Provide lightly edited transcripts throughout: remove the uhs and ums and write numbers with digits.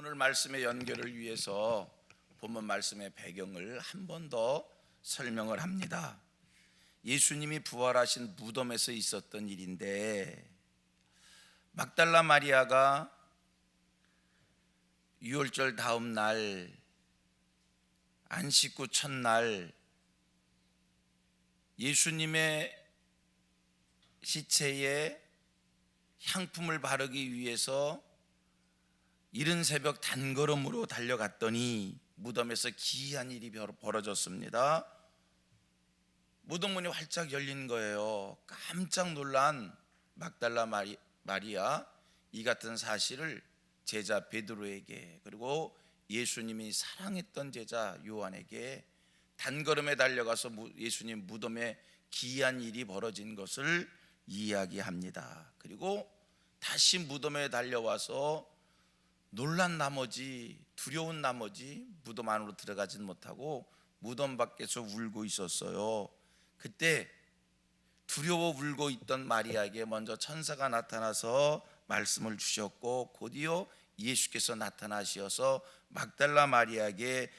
오늘 말씀의 연결을 위해서 본문 말씀의 배경을 한 번 더 설명을 합니다. 예수님이 부활하신 무덤에서 있었던 일인데, 막달라 마리아가 유월절 다음 날 안식 후 첫날 예수님의 시체에 향품을 바르기 위해서 이른 새벽 단걸음으로 달려갔더니 무덤에서 기이한 일이 벌어졌습니다. 무덤 문이 활짝 열린 거예요. 깜짝 놀란 막달라 마리아, 이 같은 사실을 제자 베드로에게, 그리고 예수님이 사랑했던 제자 요한에게 단걸음에 달려가서 예수님 무덤에 기이한 일이 벌어진 것을 이야기합니다. 그리고 다시 무덤에 달려와서 놀란 나머지, 두려운 나머지 무덤 안으로 들어가진 못하고 무덤 밖에서 울고 있었어요. 그때 두려워 울고 있던 마리아에게 먼저 천사가 나타나서 말씀을 주셨고, 곧이어 예수께서 나타나셔서 막달라 마리아에게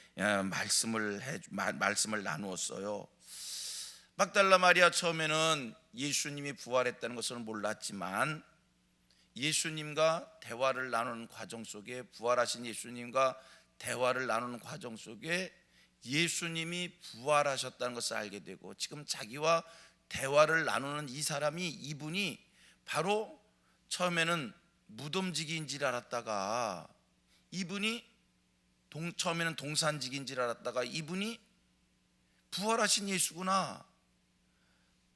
말씀을 나누었어요. 막달라 마리아 처음에는 예수님이 부활했다는 것을 몰랐지만, 예수님과 대화를 나누는 과정 속에, 부활하신 예수님과 대화를 나누는 과정 속에 예수님이 부활하셨다는 것을 알게 되고, 지금 자기와 대화를 나누는 이 사람이, 이분이 바로 처음에는 무덤직인 줄 알았다가, 이분이 처음에는 동산직인 줄 알았다가 이분이 부활하신 예수구나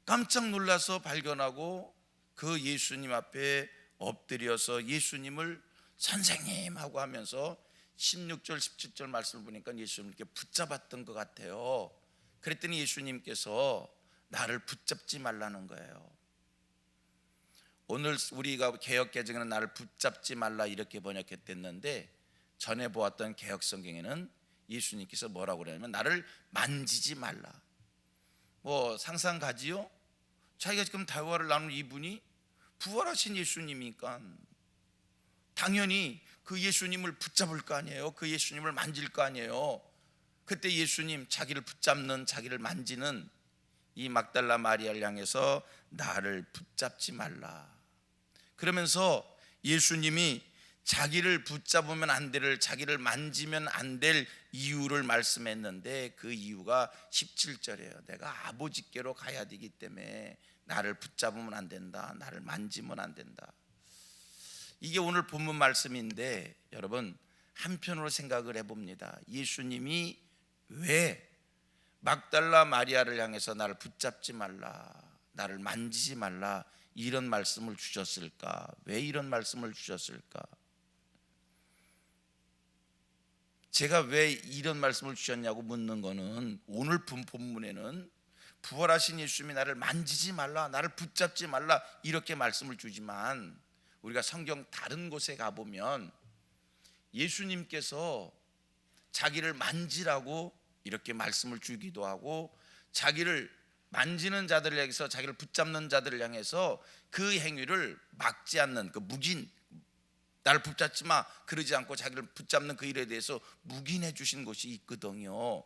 깜짝 놀라서 발견하고, 그 예수님 앞에 엎드려서 예수님을 선생님 하고 하면서 16절 17절 말씀을 보니까 예수님께 붙잡았던 것 같아요. 그랬더니 예수님께서 나를 붙잡지 말라는 거예요. 오늘 우리가 개역개정에는 나를 붙잡지 말라 이렇게 번역했댔는데, 전에 보았던 개역성경에는 예수님께서 뭐라고 그러냐면 나를 만지지 말라. 뭐 상상 가지요? 자기가 지금 대화를 나눈 이분이 부활하신 예수님이니까 당연히 그 예수님을 붙잡을 거 아니에요. 그 예수님을 만질 거 아니에요. 그때 예수님, 자기를 붙잡는, 자기를 만지는 이 막달라 마리아를 향해서 나를 붙잡지 말라. 그러면서 예수님이 자기를 붙잡으면 안 될, 자기를 만지면 안 될 이유를 말씀했는데, 그 이유가 17절이에요. 내가 아버지께로 가야 되기 때문에 나를 붙잡으면 안 된다, 나를 만지면 안 된다. 이게 오늘 본문 말씀인데, 여러분 한편으로 생각을 해봅니다. 예수님이 왜 막달라 마리아를 향해서 나를 붙잡지 말라, 나를 만지지 말라 이런 말씀을 주셨을까? 왜 이런 말씀을 주셨을까? 제가 왜 이런 말씀을 주셨냐고 묻는 거는, 오늘 본문에는 부활하신 예수님이 나를 만지지 말라, 나를 붙잡지 말라 이렇게 말씀을 주지만, 우리가 성경 다른 곳에 가보면 예수님께서 자기를 만지라고 이렇게 말씀을 주기도 하고, 자기를 만지는 자들을 향해서, 자기를 붙잡는 자들을 향해서 그 행위를 막지 않는, 그 묵인, 나를 붙잡지 마 그러지 않고 자기를 붙잡는 그 일에 대해서 묵인해 주신 것이 있거든요.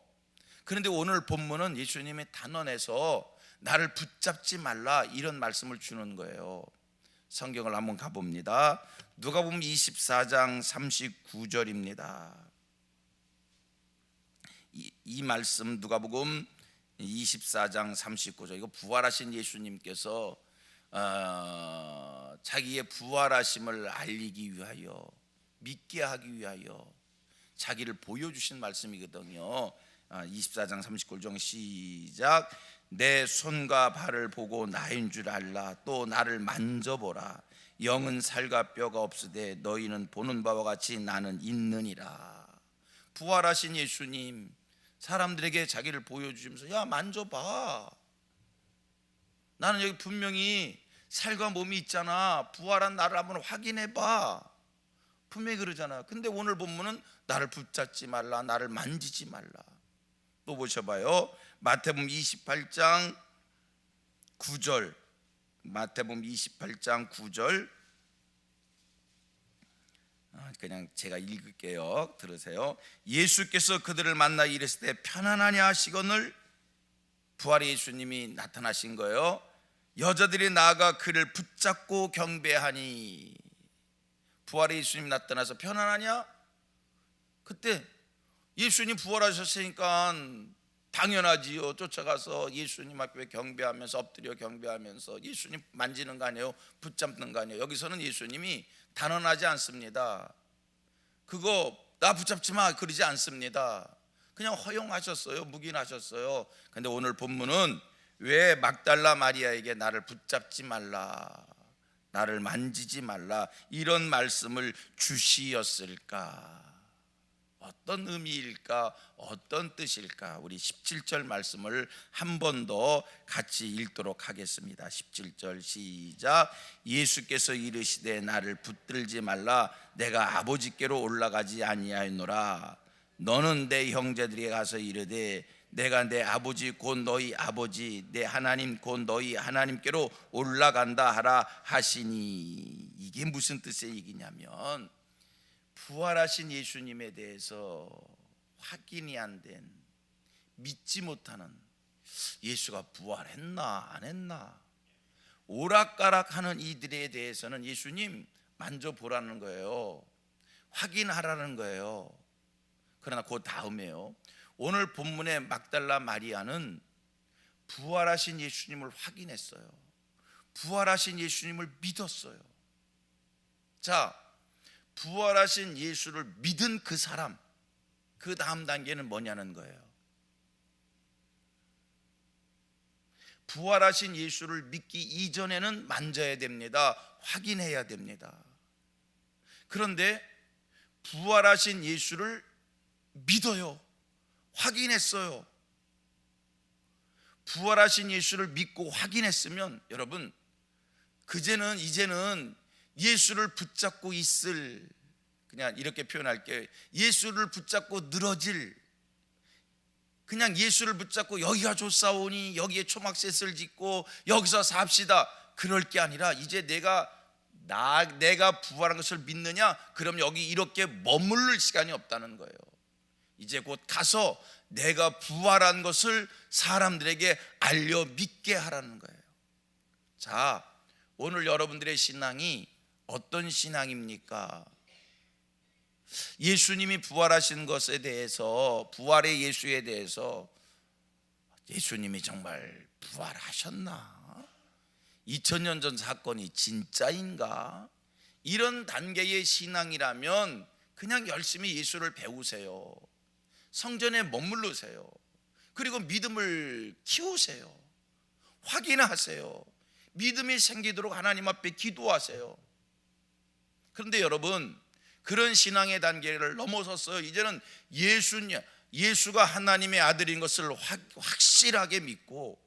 그런데 오늘 본문은 예수님이 단언해서 나를 붙잡지 말라 이런 말씀을 주는 거예요. 성경을 한번 가봅니다. 누가복음 24장 39절입니다. 이 말씀 누가복음 24장 39절, 이거 부활하신 예수님께서 자기의 부활하심을 알리기 위하여, 믿게 하기 위하여 자기를 보여주신 말씀이거든요. 24장 39절 시작. 내 손과 발을 보고 나인 줄 알라. 또 나를 만져보라. 영은 살과 뼈가 없으되 너희는 보는 바와 같이 나는 있느니라. 부활하신 예수님, 사람들에게 자기를 보여주시면서, 야 만져봐, 나는 여기 분명히 살과 몸이 있잖아, 부활한 나를 한번 확인해봐, 분명히 그러잖아. 근데 오늘 본문은 나를 붙잡지 말라, 나를 만지지 말라. 또 보셔봐요. 마태복음 28장 9절, 마태복음 28장 9절, 그냥 제가 읽을게요. 들으세요. 예수께서 그들을 만나 이르실 때 편안하냐 하시거늘, 부활의 예수님이 나타나신 거예요. 여자들이 나아가 그를 붙잡고 경배하니. 부활의 예수님이 나타나서 편안하냐? 그때 예수님 부활하셨으니까 당연하지요. 쫓아가서 예수님 앞에 경배하면서 엎드려 경배하면서 예수님 만지는 거 아니에요? 붙잡는 거 아니에요? 여기서는 예수님이 단언하지 않습니다. 그거 나 붙잡지 마 그러지 않습니다. 그냥 허용하셨어요. 묵인하셨어요. 근데 오늘 본문은 왜 막달라 마리아에게 나를 붙잡지 말라, 나를 만지지 말라 이런 말씀을 주시었을까? 어떤 의미일까? 어떤 뜻일까? 우리 17절 말씀을 한 번 더 같이 읽도록 하겠습니다. 17절 시작. 예수께서 이르시되 나를 붙들지 말라, 내가 아버지께로 올라가지 아니하였노라. 너는 내 형제들에게 가서 이르되 내가 내 아버지 곧 너희 아버지 내 하나님 곧 너희 하나님께로 올라간다 하라 하시니. 이게 무슨 뜻의 얘기냐면 부활하신 예수님에 대해서 확인이 안 된, 믿지 못하는, 예수가 부활했나 안 했나 오락가락하는 이들에 대해서는 예수님 만져보라는 거예요. 확인하라는 거예요. 그러나 그 다음에요, 오늘 본문의 막달라 마리아는 부활하신 예수님을 확인했어요. 부활하신 예수님을 믿었어요. 자, 부활하신 예수를 믿은 그 사람, 그 다음 단계는 뭐냐는 거예요. 부활하신 예수를 믿기 이전에는 만져야 됩니다. 확인해야 됩니다. 그런데 부활하신 예수를 믿어요. 확인했어요. 부활하신 예수를 믿고 확인했으면 여러분, 이제는 예수를 붙잡고 있을, 그냥 이렇게 표현할게요. 예수를 붙잡고 늘어질, 그냥 예수를 붙잡고 여기가 좋사오니 여기에 초막셋을 짓고 여기서 삽시다 그럴 게 아니라, 이제 내가 부활한 것을 믿느냐? 그럼 여기 이렇게 머무를 시간이 없다는 거예요. 이제 곧 가서 내가 부활한 것을 사람들에게 알려 믿게 하라는 거예요. 자, 오늘 여러분들의 신앙이 어떤 신앙입니까? 예수님이 부활하신 것에 대해서, 부활의 예수에 대해서 예수님이 정말 부활하셨나? 2000년 전 사건이 진짜인가? 이런 단계의 신앙이라면 그냥 열심히 예수를 배우세요. 성전에 머무르세요. 그리고 믿음을 키우세요. 확인하세요. 믿음이 생기도록 하나님 앞에 기도하세요. 그런데 여러분, 그런 신앙의 단계를 넘어섰어요. 이제는 예수가 하나님의 아들인 것을 확실하게 믿고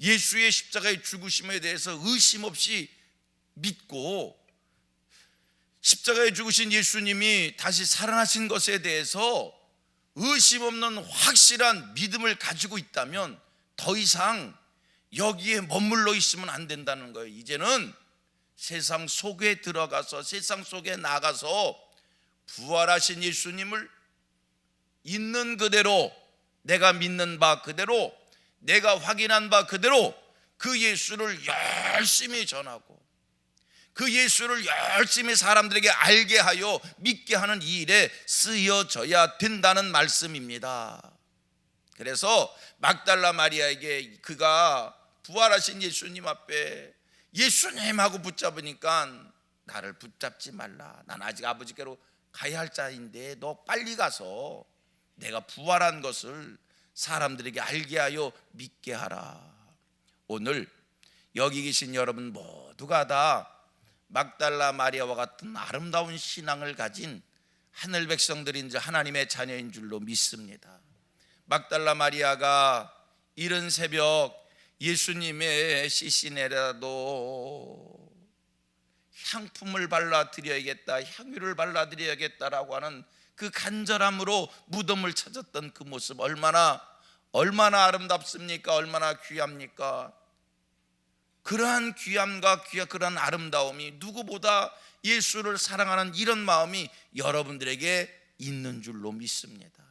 예수의 십자가의 죽으심에 대해서 의심 없이 믿고 십자가에 죽으신 예수님이 다시 살아나신 것에 대해서 의심 없는 확실한 믿음을 가지고 있다면 더 이상 여기에 머물러 있으면 안 된다는 거예요. 이제는 세상 속에 들어가서, 세상 속에 나가서 부활하신 예수님을 있는 그대로, 내가 믿는 바 그대로, 내가 확인한 바 그대로 그 예수를 열심히 전하고 그 예수를 열심히 사람들에게 알게 하여 믿게 하는 이 일에 쓰여져야 된다는 말씀입니다. 그래서 막달라 마리아에게 그가 부활하신 예수님 앞에 예수님하고 붙잡으니까 나를 붙잡지 말라, 난 아직 아버지께로 가야 할 자인데 너 빨리 가서 내가 부활한 것을 사람들에게 알게 하여 믿게 하라. 오늘 여기 계신 여러분 모두가 다 막달라 마리아와 같은 아름다운 신앙을 가진 하늘 백성들인 줄, 하나님의 자녀인 줄로 믿습니다. 막달라 마리아가 이른 새벽 예수님의 시신에라도 향품을 발라드려야겠다, 향유를 발라드려야겠다라고 하는 그 간절함으로 무덤을 찾았던 그 모습, 얼마나 아름답습니까? 얼마나 귀합니까? 그러한 귀함과 그러한 아름다움이 누구보다 예수를 사랑하는 이런 마음이 여러분들에게 있는 줄로 믿습니다.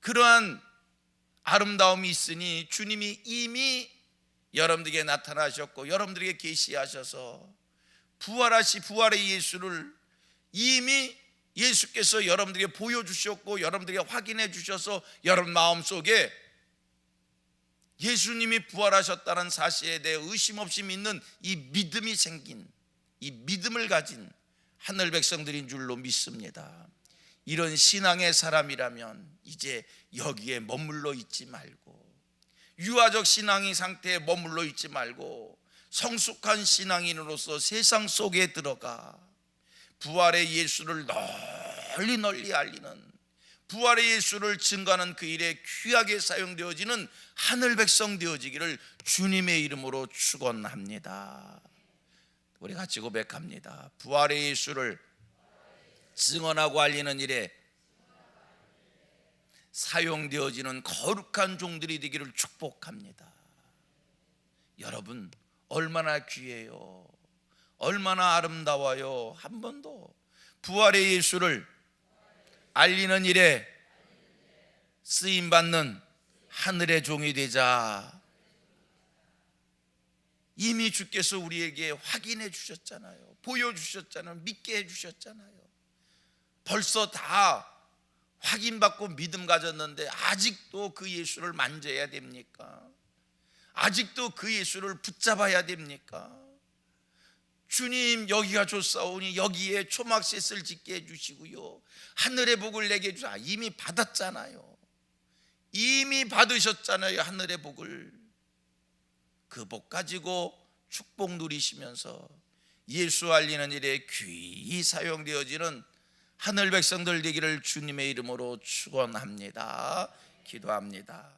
그러한 아름다움이 있으니 주님이 이미 여러분들에게 나타나셨고 여러분들에게 계시하셔서 부활의 예수를 이미 예수께서 여러분들에게 보여주셨고 여러분들에게 확인해 주셔서 여러분 마음속에 예수님이 부활하셨다는 사실에 대해 의심 없이 믿는 이 믿음이 생긴, 이 믿음을 가진 하늘 백성들인 줄로 믿습니다. 이런 신앙의 사람이라면 이제 여기에 머물러 있지 말고, 유아적 신앙의 상태에 머물러 있지 말고 성숙한 신앙인으로서 세상 속에 들어가 부활의 예수를 널리 알리는, 부활의 예수를 증거하는 그 일에 귀하게 사용되어지는 하늘 백성 되어지기를 주님의 이름으로 축원합니다. 우리 같이 고백합니다. 부활의 예수를 증언하고 알리는 일에 사용되어지는 거룩한 종들이 되기를 축복합니다. 여러분 얼마나 귀해요, 얼마나 아름다워요. 한 번도 부활의 예수를 알리는 일에 쓰임받는 하늘의 종이 되자. 이미 주께서 우리에게 확인해 주셨잖아요. 보여주셨잖아요. 믿게 해주셨잖아요. 벌써 다 확인받고 믿음 가졌는데 아직도 그 예수를 만져야 됩니까? 아직도 그 예수를 붙잡아야 됩니까? 주님 여기가 좋사오니 여기에 초막셋을 짓게 해주시고요, 하늘의 복을 내게 해주사. 이미 받았잖아요. 이미 받으셨잖아요. 하늘의 복을. 그 복 가지고 축복 누리시면서 예수 알리는 일에 귀히 사용되어지는 하늘 백성들 되기를 주님의 이름으로 축원합니다. 기도합니다.